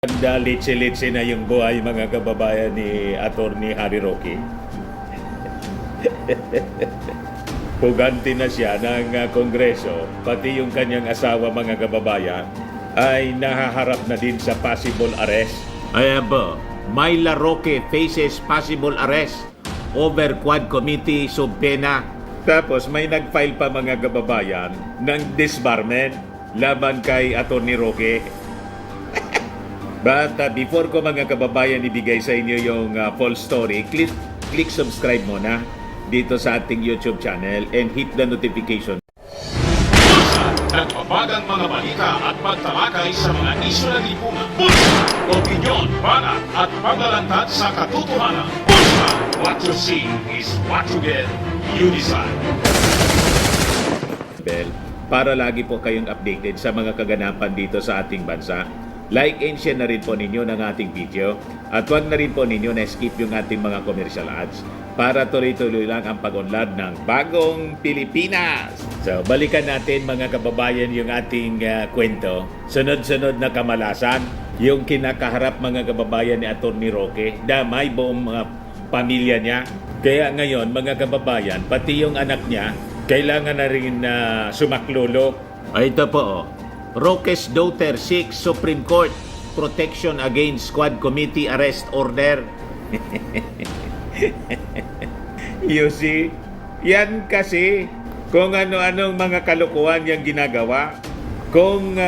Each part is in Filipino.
Litsi-litsi na yung buhay mga kababayan ni Attorney Harry Roque. Puganti na siya ng Kongreso, pati yung kanyang asawa mga kababayan ay nahaharap na din sa possible arrest. Ayan po, Myla Roque faces possible arrest over Quad Committee sub pena. Tapos may nag-file pa mga kababayan ng disbarment laban kay Attorney Roque. But before ko mga kababayan ibigay sa inyo yung full story, click subscribe muna dito sa ating YouTube channel and hit the notification. Nagbabagang mga balita at pagtalakay sa mga isyu ng lipunan. Pulsa, opinyon, banat at paglalantad sa katotohanan. Pulsa, what you see is what you get. You decide. Bell, para lagi po kayong updated sa mga kaganapan dito sa ating bansa. Like and share na rin po ninyo ng ating video at huwag na rin po ninyo na skip yung ating mga commercial ads para tuloy-tuloy lang ang pag-unlad ng bagong Pilipinas. So, balikan natin mga kababayan yung ating kwento. Sunod-sunod na kamalasan, yung kinakaharap mga kababayan ni Attorney Roque, damay buong mga pamilya niya. Kaya ngayon mga kababayan, pati yung anak niya, kailangan na rin sumaklolo. Ay, ito po oh. Roque's daughter seeks Supreme Court protection against Quad Committee arrest order. You see, yan kasi kung ano-anong mga kalukuhan yung ginagawa. Kung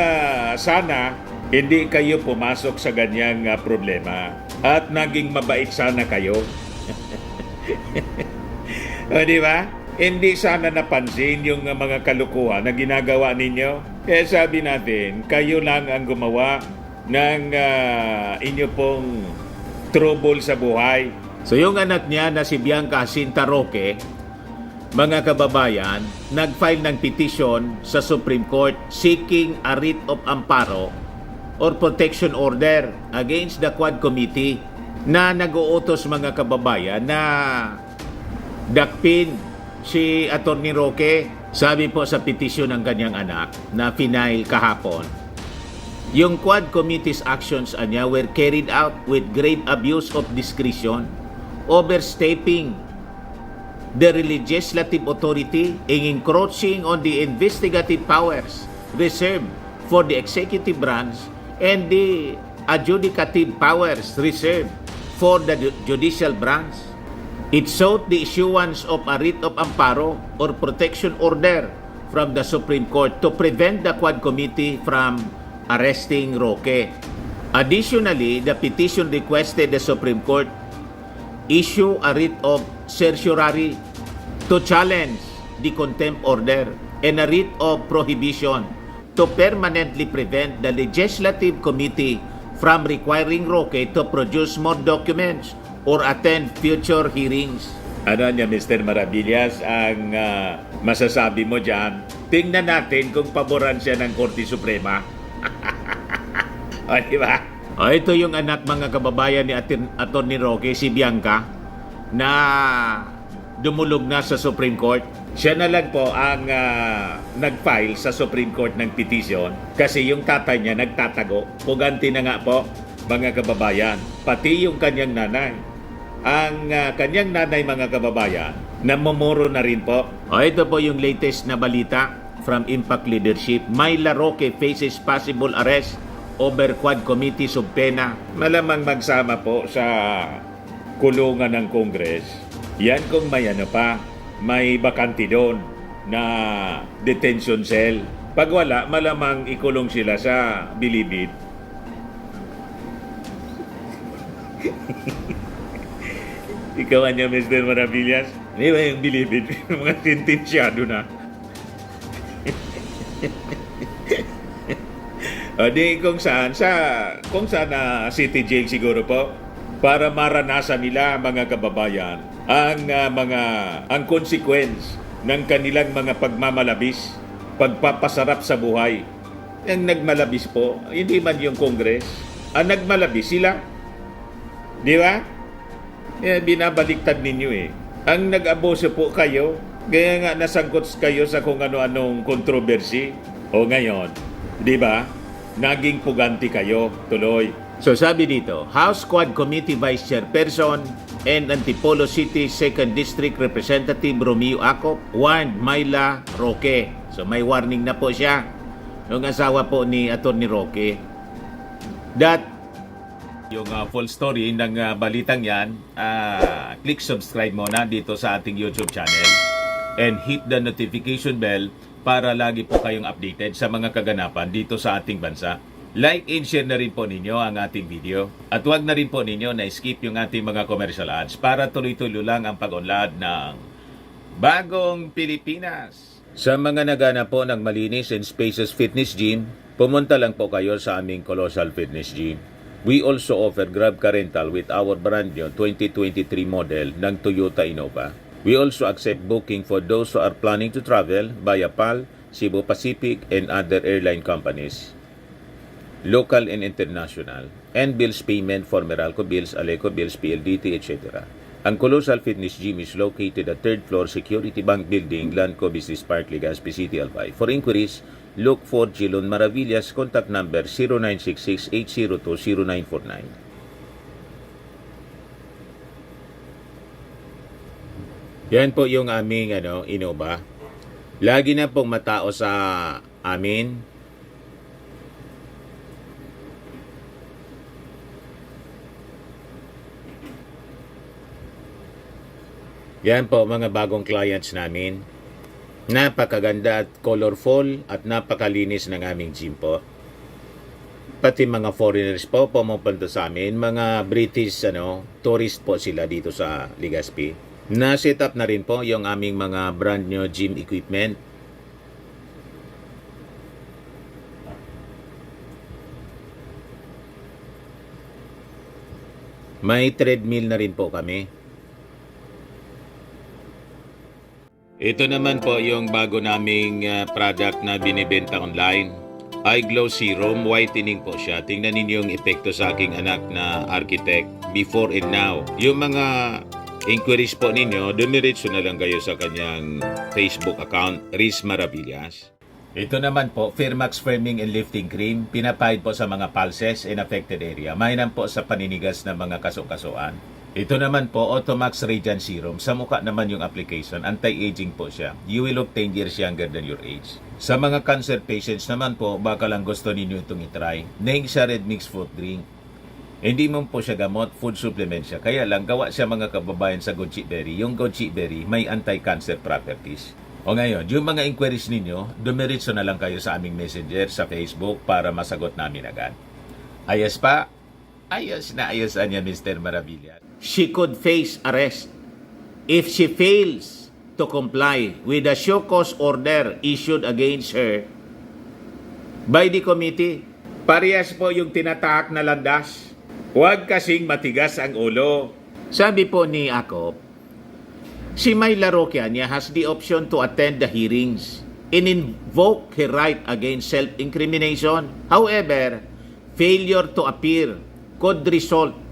sana hindi kayo pumasok sa ganyang problema at naging mabait sana kayo. O, di ba? Hindi sana napansin yung mga kalukuhan na ginagawa ninyo. Kaya sabi natin, kayo lang ang gumawa ng inyo pong trouble sa buhay. So yung anak niya na si Bianca Jacinta Roque, mga kababayan, nag-file ng petition sa Supreme Court seeking a writ of amparo or protection order against the Quad Committee na nag-uutos mga kababayan na dakpin si Attorney Roque. Sabi po sa petisyon ng kanyang anak na final kahapon, yung Quad Committee's actions anya were carried out with grave abuse of discretion, overstepping the legislative authority and encroaching on the investigative powers reserved for the executive branch and the adjudicative powers reserved for the judicial branch. It sought the issuance of a writ of amparo or protection order from the Supreme Court to prevent the Quad Committee from arresting Roque. Additionally, the petition requested the Supreme Court issue a writ of certiorari to challenge the contempt order and a writ of prohibition to permanently prevent the Legislative Committee from requiring Roque to produce more documents or attend future hearings. Ano niya, Mr. Maravillas, ang masasabi mo dyan? Tingnan natin kung paboran siya ng Korte Suprema. O, di ba? O, ito yung anak mga kababayan ni Attorney Roque, si Bianca, na dumulog na sa Supreme Court. Siya na lang po ang nag-file sa Supreme Court ng petition kasi yung tatay niya nagtatago. Puganti na nga po, mga kababayan, pati yung kanyang nanay. Ang kanyang nanay mga kababayan, namumuro na rin po. O, ito po yung latest na balita from Impact Leadership. Myla Roque faces possible arrest over Quad Committee sub pena. Malamang magsama po sa kulungan ng Congress. Yan kung may ano pa, may bakante doon na detention cell. Pag wala, malamang ikulong sila sa Bilibid. Ikaw niya, Mr. Maravillas. Di ba yung Bilibid? Mga sentensyado na. O di kung saan na City Jail siguro po para maranasan nila mga kababayan ang consequence ng kanilang mga pagmamalabis, pagpapasarap sa buhay. Ang nagmalabis po, hindi man yung Congress, ang nagmalabis sila. Di ba? Binabaliktad ninyo eh. Ang nag-abuso po kayo, kaya nga nasangkot kayo sa kung ano-anong controversy. O ngayon, di ba? Naging puganti kayo tuloy. So sabi dito, House Quad Committee Vice Chairperson and Antipolo City 2nd District Representative Romeo Acop warned Myla Roque. So may warning na po siya, yung asawa po ni Atty. Roque, that yung full story ng balitang yan, click subscribe muna dito sa ating YouTube channel and hit the notification bell para lagi po kayong updated sa mga kaganapan dito sa ating bansa. Like and share na rin po ninyo ang ating video. At huwag na rin po ninyo na skip yung ating mga commercial ads para tuloy-tuloy lang ang pag-unlad ng Bagong Pilipinas. Sa mga nagana po ng malinis and spacious fitness gym, pumunta lang po kayo sa aming Colossal Fitness Gym. We also offer Grab Car Rental with our brand new 2023 model ng Toyota Innova. We also accept booking for those who are planning to travel via PAL, Cebu Pacific, and other airline companies, local and international, and bills payment for Meralco Bills, Aleco Bills, PLDT, etc. Ang Colossal Fitness Gym is located at 3rd floor Security Bank Building, Lanco Business Park, Legazpi City, Albay. For inquiries, look for Gilon Maravillas, contact number 0966-802-0949. Yan po yung aming Innova. Lagi na pong matao sa amin. Yan po mga bagong clients namin. Napakaganda at colorful at napakalinis ng aming gym po. Pati mga foreigners po pumupunta sa amin, mga British tourist po sila dito sa Legazpi. Na-set up na rin po yung aming mga brand new gym equipment. May treadmill na rin po kami. Ito naman po yung bago naming product na binibenta online. Eye Glow Serum, whitening po siya. Tingnan ninyo yung epekto sa aking anak na architect before and now. Yung mga inquiries po ninyo, dumiretso na lang kayo sa kanyang Facebook account, Riz Maravillas. Ito naman po, Firmax Firming and Lifting Cream, pinapahid po sa mga pulses in affected area. Mainam po sa paninigas ng mga kasukasuan. Ito naman po, Automax Radiant Serum. Sa mukha naman yung application, anti-aging po siya. You will look 10 years younger than your age. Sa mga cancer patients naman po, baka lang gusto ninyo itong itry. Neng siya red mixed fruit drink. Hindi mo po siya gamot, food supplement siya. Kaya lang, gawa siya mga kababayan sa goji berry. Yung goji berry, may anti-cancer properties. O ngayon, yung mga inquiries ninyo, dumiritso na lang kayo sa aming messenger sa Facebook para masagot namin agad. Ayos pa? Ayos na ayos niya, Mr. Maravillas. She could face arrest if she fails to comply with the show cause order issued against her by the committee. Parehas po yung tinatahak na landas. Huwag kasing matigas ang ulo. Sabi po ni Acop, si Myla Roque niya has the option to attend the hearings and invoke her right against self-incrimination. However, failure to appear could result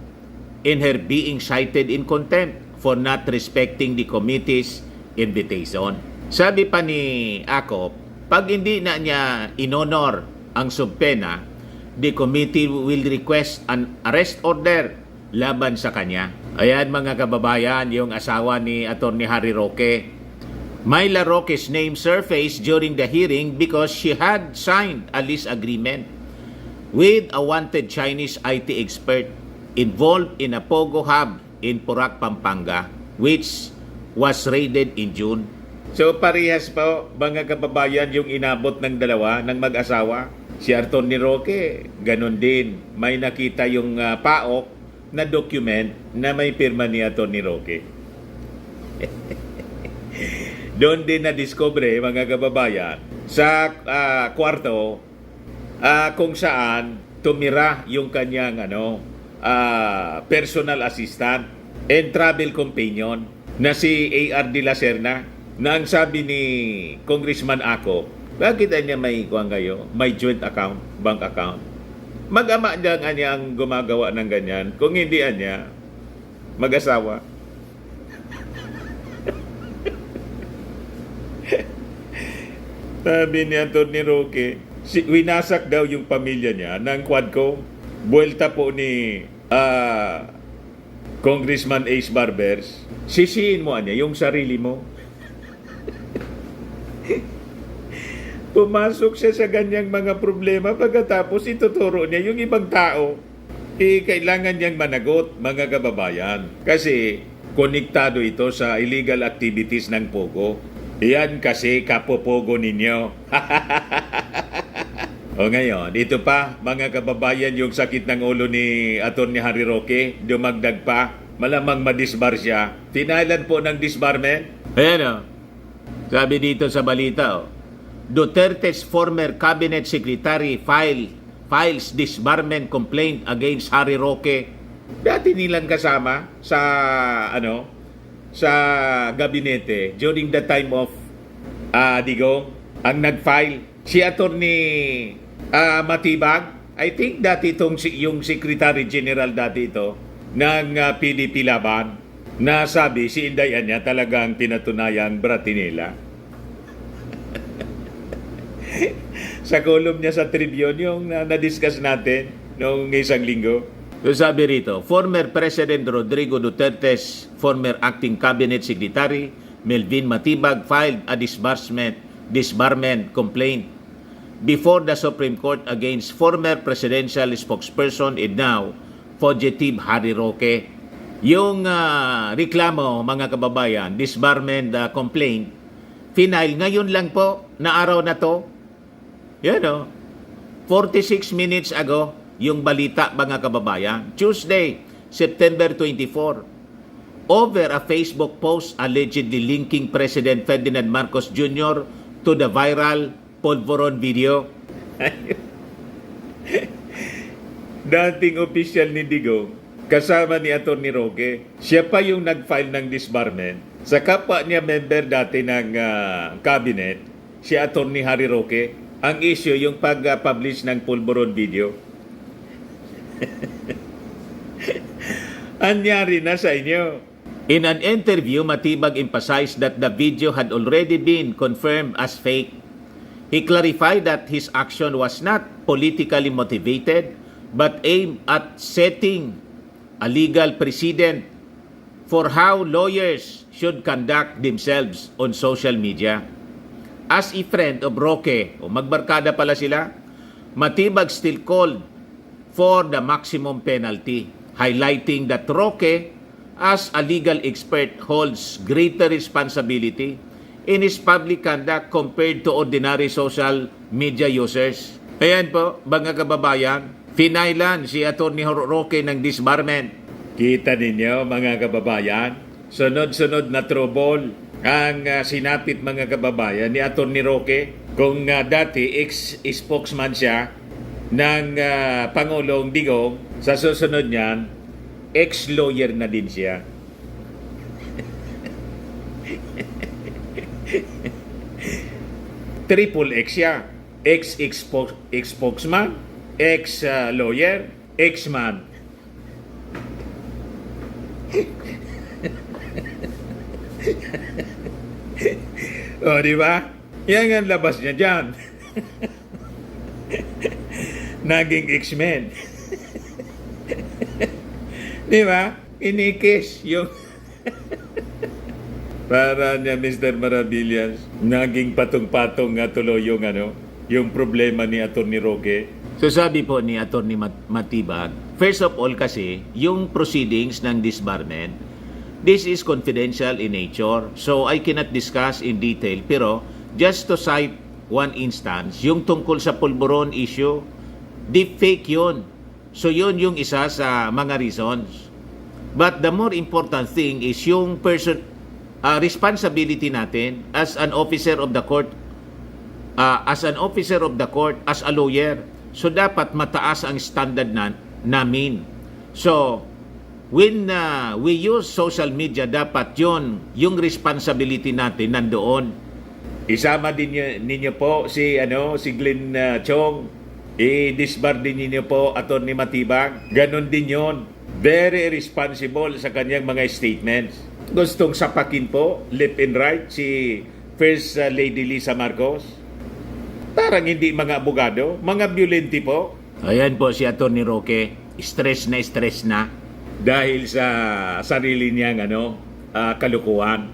in her being cited in contempt for not respecting the committee's invitation. Sabi pa ni Acop, pag hindi na niya inonor ang subpena, the committee will request an arrest order laban sa kanya. Ayan mga kababayan, yung asawa ni Atty. Harry Roque. Myla Roque's name surfaced during the hearing because she had signed a lease agreement with a wanted Chinese IT expert involved in a Pogo hub in Porac, Pampanga, which was raided in June. So parehas po, mga kababayan, yung inabot ng dalawa ng mag-asawa. Si Atty. Roque, ganun din. May nakita yung PAOK na document na may pirma ni Atty. Roque. Doon din na-discover, mga kababayan, sa kwarto kung saan tumira yung kanyang personal assistant and travel companion na si A.R. de la Serna, na ang sabi ni Congressman Ako, bakit niya may may joint account, bank account? Mag-ama niya ang gumagawa ng ganyan, kung hindi niya mag-asawa. Sabi ni Atty. Roque, winasak daw yung pamilya niya ng Quadco. buwelta po ni Congressman Ace Barbers, sisihin mo niya yung sarili mo. Pumasok siya sa ganyang mga problema pagkatapos ituturo niya yung ibang tao. Kailangan niyang managot, mga kababayan. Kasi konektado ito sa illegal activities ng Pogo. Yan kasi kapopogo ninyo. O ngayon, ito pa, mga kababayan, yung sakit ng ulo ni Atty. Harry Roque, dumagdag pa, malamang madisbar siya. Finailan po ng disbarment. Ayan o, sabi dito sa balita, Duterte's former cabinet secretary files disbarment complaint against Harry Roque. Dati nilang kasama sa gabinete during the time of Digong ang nag-file si Atty. Matibag. I think dati yung Secretary General dati ito ng PDP Laban na sabi si Inday Anya talagang pinatunayang Bratinela. Sa column niya sa Tribune yung na-discuss natin noong isang linggo. So sabi rito, former President Rodrigo Duterte's former acting cabinet secretary Melvin Matibag filed a disbarment complaint before the Supreme Court against former presidential spokesperson and now fugitive Harry Roque. Yung reklamo, mga kababayan, disbarment complaint, final ngayon lang po na araw na to. Yan o, 46 minutes ago, yung balita, mga kababayan. Tuesday, September 24, over a Facebook post allegedly linking President Ferdinand Marcos Jr. to the viral Polvoron video. Dating official ni Digong, kasama ni Atty. Roque, siya pa yung nag-file ng disbarment. Sa kapwa niya member dati ng cabinet, si Atty. Harry Roque, ang issue yung pag-publish ng Polvoron video. Anyari na sa inyo. In an interview, Matibag emphasized that the video had already been confirmed as fake. He clarified that his action was not politically motivated but aimed at setting a legal precedent for how lawyers should conduct themselves on social media. As a friend of Roque, o magbarkada pala sila, Matibag still called for the maximum penalty, highlighting that Roque, as a legal expert, holds greater responsibility in his public conduct compared to ordinary social media users. Ayan po, mga kababayan, finailan si Atty. Roque ng disbarment. Kita ninyo, mga kababayan, sunod-sunod na trouble ang sinapit, mga kababayan, ni Atty. Roque. Kung dati ex-spokesman siya ng Pangulong Digong, sa susunod niyan, ex-lawyer na din siya. Triple X siya. Ex-spokesman, ex-lawyer, ex-man. O, di ba? Yan ang labas niya dyan. Naging X-Men. Di ba? Inikis yung para niya Mr. Maravillas, naging patong-patong nga tuloy yung problema ni Atty. Roque. So sabi po ni Atty. Matibag, first of all kasi, yung proceedings ng disbarment, this is confidential in nature, so I cannot discuss in detail, pero just to cite one instance, yung tungkol sa Polvoron issue, deepfake yun. So yun yung isa sa mga reasons. But the more important thing is yung responsibility natin as an officer of the court, as a lawyer. So dapat mataas ang standard namin. So when we use social media, dapat yung responsibility natin nandoon. Isama din ninyo po si Glenn Chong. I-disbar din ninyo po Atty. Matibag. Ganon din yon. Very responsible sa kanyang mga statements. Gustong sapakin po, left and right, si First Lady Lisa Marcos. Parang hindi mga abogado, mga violente po. Ayan po si Atty. Roque, stress na dahil sa sarili niyang kalukuhan.